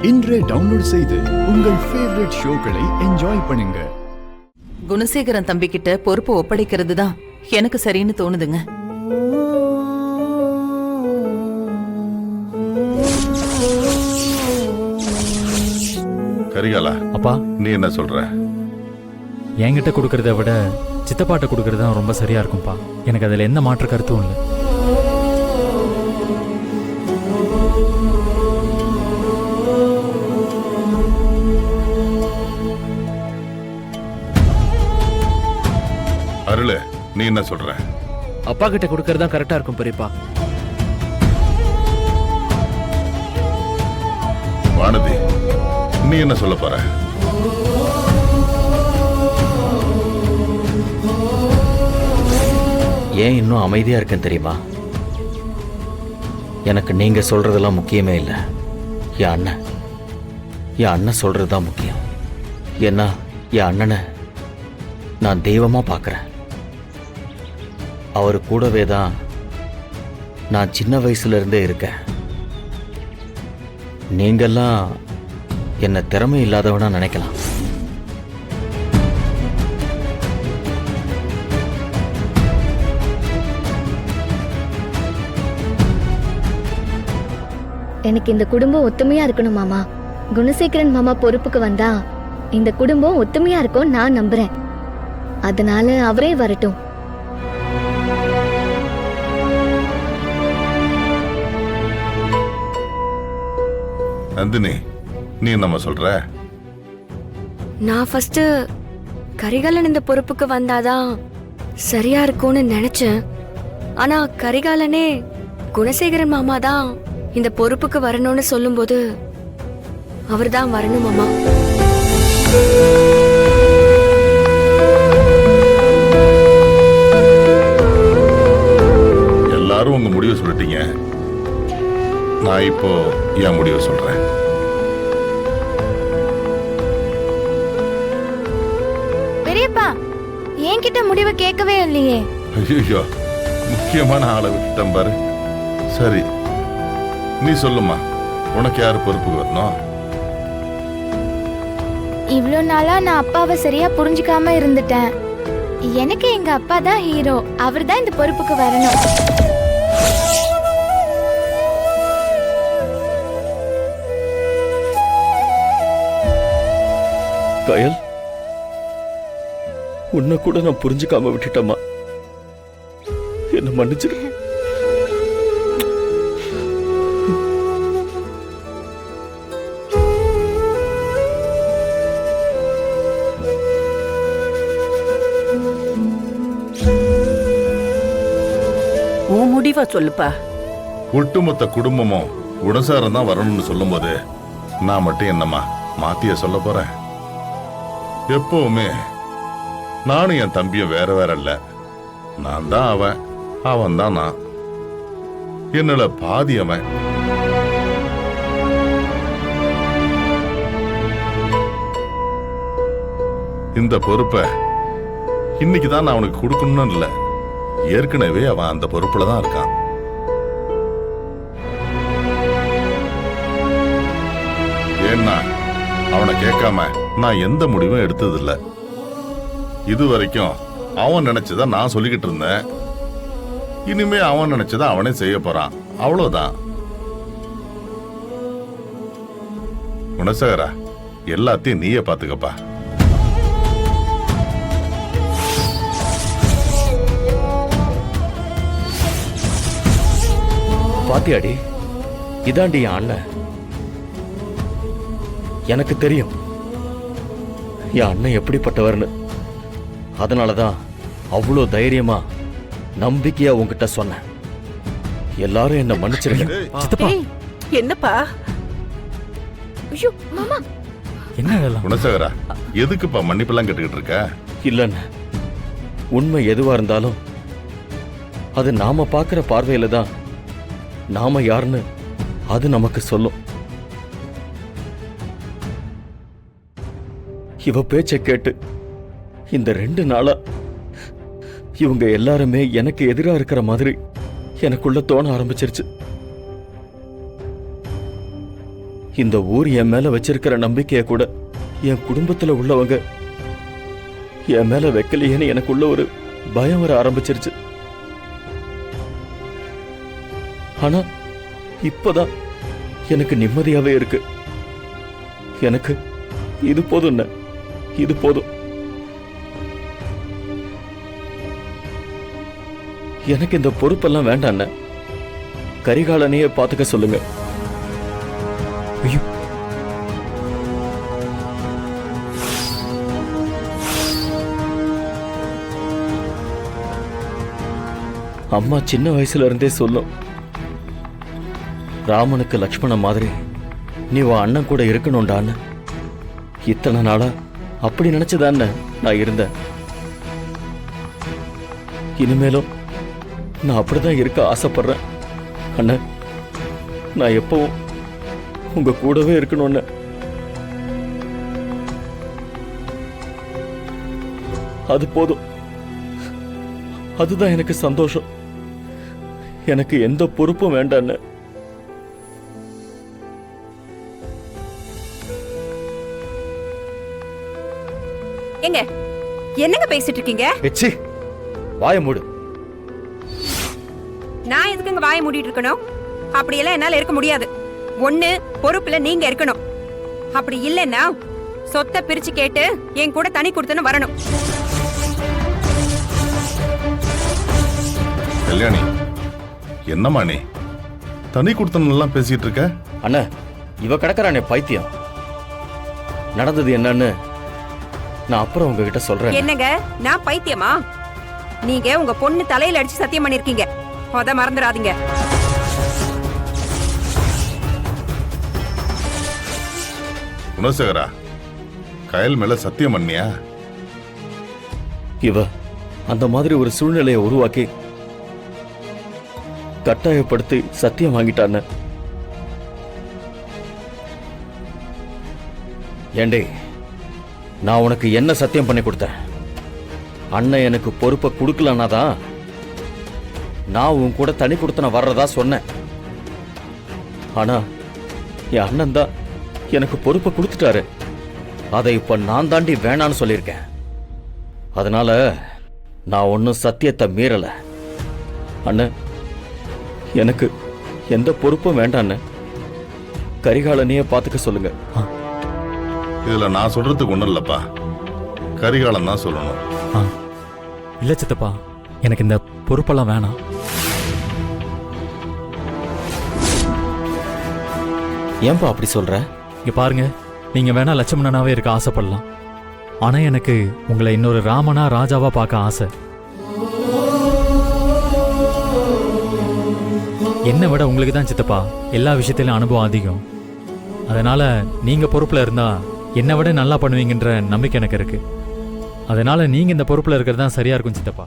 இன்றே டவுன்லோட் செய்து உங்கள் ஃபேவரட் ஷோக்களை என்ஜாய் பண்ணுங்க. குணசேகரன் தம்பி கிட்ட பொறுப்பு ஒப்படைக்கிறது தான் எனக்கு சரின்னு தோணுதுங்க. கரிகாலா, அப்பா, நீ என்ன சொல்ற? என்கிட்ட கொடுக்கறத விட சித்தப்பாட்ட கொடுக்கறது தான் ரொம்ப சரியா இருக்கும்பா. எனக்கு அதுல எந்த மாற்று கருத்தும் இல்லை. அருளு, நீ என்ன சொல்ற? அப்பா கிட்ட கொடுக்கறது தான் கரெக்டா இருக்கும் பெரியப்பா. வானதி, நீ என்ன சொல்ல போற? ஏன் இன்னும் அமைதியா இருக்கேன் தெரியுமா? எனக்கு நீங்க சொல்றதெல்லாம் முக்கியமே இல்லை. என் அண்ணன் சொல்றதுதான் முக்கியம். ஏன்னா என் அண்ணனை நான் தெய்வமா பார்க்கறேன். அவரு கூடவே தான் நான் சின்ன வயசுல இருந்தே இருக்கேன். நீங்கெல்லாம் என்ன திறமை இல்லாதவனா நினைக்கலாம். எனக்கு இந்த குடும்பம் ஒத்துமையா இருக்கணும் மாமா. குணசேகரன் மாமா பொறுப்புக்கு வந்தா இந்த குடும்பம் ஒத்துமையா இருக்கும் நான் நம்புறேன். அதனால அவரே வரட்டும். நந்தினி, நீ என்னம்மா சொல்ற? நான் ஃபர்ஸ்ட் கரிகாலன் இந்த பொறுப்புக்கு வந்தாதான் சரியா இருக்கும்னு நினைச்சேன். ஆனா கரிகாலனே குணசேகரன் மாமா தான் இந்த பொறுப்புக்கு வரணும்னு சொல்லும்போது அவர் தான் வரணும் மாமா. எல்லாரும் உங்க முடிவு சொல்லிட்டீங்க. நான் இப்போ என் முடிவை சொல்றேன். பெரியப்பா, என்கிட்ட முடிவை கேட்கவே இல்லையே. ஐயோ, முக்கியமான ஆளை விட்டுட்டேன் பாரு. சரி, நீ சொல்லுமா, உனக்கு யாரு பொறுப்புக்கு வரணும்? இவ்வளோ நாளா நான் அப்பாவை சரியா புரிஞ்சுக்காம இருந்துட்டேன். எனக்கு எங்க அப்பா தான் ஹீரோ. அவர் தான் இந்த பொறுப்புக்கு வரணும். கயல், உன்னை கூட நான் புரிஞ்சுக்காம விட்டுட்டேம்மா. என்ன மன்னிச்சிரு. உன் முடிவா சொல்லுப்பா. ஒட்டுமொத்த குடும்பமும் குணசாரம் தான் வரணும்னு சொல்லும் போது நான் மட்டும் என்னம்மா மாத்திய சொல்ல போறேன்? எப்பவுமே நானும் என் தம்பியும் வேற வேற இல்ல. நான் தான் அவன், அவன் தான் நான். என்னோட பாதி அவன். இந்த பொறுப்பை இன்னைக்குதான் நான் அவனுக்கு கொடுக்கணும்னு இல்லை. ஏற்கனவே அவன் அந்த பொறுப்புல தான் இருக்கான். ஏன்னா அவனை கேட்காம நான் எந்த முடிவும் எடுத்ததில்லை. இது வரைக்கும் அவன் நினைச்சத நான் சொல்லிக்கிட்டு இருந்தேன். இனிமே அவன் நினைச்சத அவனே செய்ய போறான். அவ்வளவுதான். குணசேகரா, எல்லாத்தையும் நீயே பாத்துக்கப்பா. பாத்தியாடி, இதாண்டி என் அண்ணன். எனக்கு தெரியும் என் அண்ணன் எப்படிப்பட்டவர்னு. அதனாலதான் அவ்வளோ தைரியமா நம்பிக்கையா உங்ககிட்ட சொன்னேன். எல்லாரும் என்ன மன்னிச்சிருங்க. சித்தப்பா, என்னப்பா? ஐயோ மாமா, என்ன இதெல்லாம்? குணசேகரா, எதுக்குப்பா மன்னிப்பெல்லாம் கேட்டுக்கிட்டு இருக்க? இல்லன்னு, உண்மை எதுவா இருந்தாலும் அது நாம பார்க்கிற பார்வையில தான் நாம யாருன்னு அது நமக்கு சொல்லும். இவ பேச்சை கேட்டு இந்த 2 நாளா இவங்க எல்லாருமே எனக்கு எதிரா இருக்கிற மாதிரி எனக்குள்ள தோண ஆரம்பிச்சிருச்சு. இந்த ஊர் என் மேல வச்சிருக்கிற நம்பிக்கைய கூட என் குடும்பத்துல உள்ளவங்க என் மேல வைக்கலையேன்னு எனக்குள்ள ஒரு பயம் வர ஆரம்பிச்சிருச்சு. ஆனா இப்பதான் எனக்கு நிம்மதியாவே இருக்கு. எனக்கு இது போதும், இது போதும். எனக்கு இந்த பொறுப்பெல்லாம் வேண்டாம். கரிகாலனையே பாத்துக்க சொல்லுங்க. ஐயோ, அம்மா சின்ன வயசுல இருந்தே சொல்லும், ராமனுக்கு லக்ஷ்மணன் மாதிரி நீ உன் அண்ணன் கூட இருக்கணும்டான்னு. இத்தனை நாளா அப்படி நினைச்சுதான்னு நான் இருந்தேன். இனிமேலும் நான் அப்படிதான் இருக்க ஆசைப்படுறேன். அண்ணன், நான் எப்பவும் உங்க கூடவே இருக்கணும்னு. அது போதும். அதுதான் எனக்கு சந்தோஷம். எனக்கு எந்த பொறுப்பும் வேண்டான்னு. எங்க என்னங்க பேசிட்டு இருக்கீங்க? எச்சி, வாய மூடு. நான் எதுக்குங்க வாயை மூடிட்டு இருக்கணும்? அப்படியெல்லாம் என்னால இருக்க முடியாது. ஒண்ணு பொறுப்புல நீங்க இருக்கணும், அப்படி இல்லைன்னா சொத்தை பிரிச்சு கேட்டு என் கூட தனி கொடுத்துன்னு வரணும். கல்யாணி, என்னம்மா நீ தனி கொடுத்தனெல்லாம் பேசிட்டு இருக்க? அண்ணா, இவ கிடக்குறானே பைத்தியம். நடந்தது என்னன்னு நான் அப்புறம் உங்ககிட்ட சொல்றேன். என்னங்க, நான் பைத்தியமா? நீங்க உங்க பொண்ணு தலையில அடிச்சு சத்தியம் பண்ணிருக்கீங்க, அத மறந்துடாதீங்க. குணசேகரா, கயல் மேல சத்தியம் பண்ணியா? இவ அந்த மாதிரி ஒரு சூழ்நிலையை உருவாக்கி கட்டாயப்படுத்தி சத்தியம் வாங்கிட்டான்னு. ஏண்டே, நான் உனக்கு என்ன சத்தியம் பண்ணி கொடுத்தேன்? அண்ணன் எனக்கு பொறுப்பை கொடுக்கலன்னா தான் நான் உன் கூட தனி கொடுத்தன வர்றதா சொன்னேன். ஆனா என் அண்ணன் தான் எனக்கு பொறுப்பை கொடுத்துட்டாரு. அதை இப்ப நான் தாண்டி வேணான்னு சொல்லியிருக்கேன். அதனால நான் ஒன்னும் சத்தியத்தை மீறல. அண்ணன், எனக்கு எந்த பொறுப்பும் வேண்டான்னு. கரிகாலனையே பாத்துக்க சொல்லுங்க. இதுல நான் சொல்றதுக்கு ஒண்ணும் இல்லப்பா, கரிகாலன் தான் சொல்லணும். இல்ல சித்தப்பா, எனக்கு இந்த பொறுப்பெல்லாம் வேணாம். ஏன்பா அப்படி சொல்ற? இங்க பாருங்க, நீங்க வேணா லட்சுமணனாவே இருக்க ஆசைப்படலாம். ஆனா எனக்கு உங்களை இன்னொரு ராமனா ராஜாவா பார்க்க ஆசை. என்னை விட உங்களுக்கு தான் சித்தப்பா எல்லா விஷயத்திலும் அனுபவம் அதிகம். அதனால நீங்க பொறுப்புல இருந்தா என்னை விட நல்லா பண்ணுவீங்கன்ற நம்பிக்கை எனக்கு இருக்கு. அதனால நீங்க இந்த பொறுப்புல இருக்கிறது தான் சரியா இருக்கும் சித்தப்பா.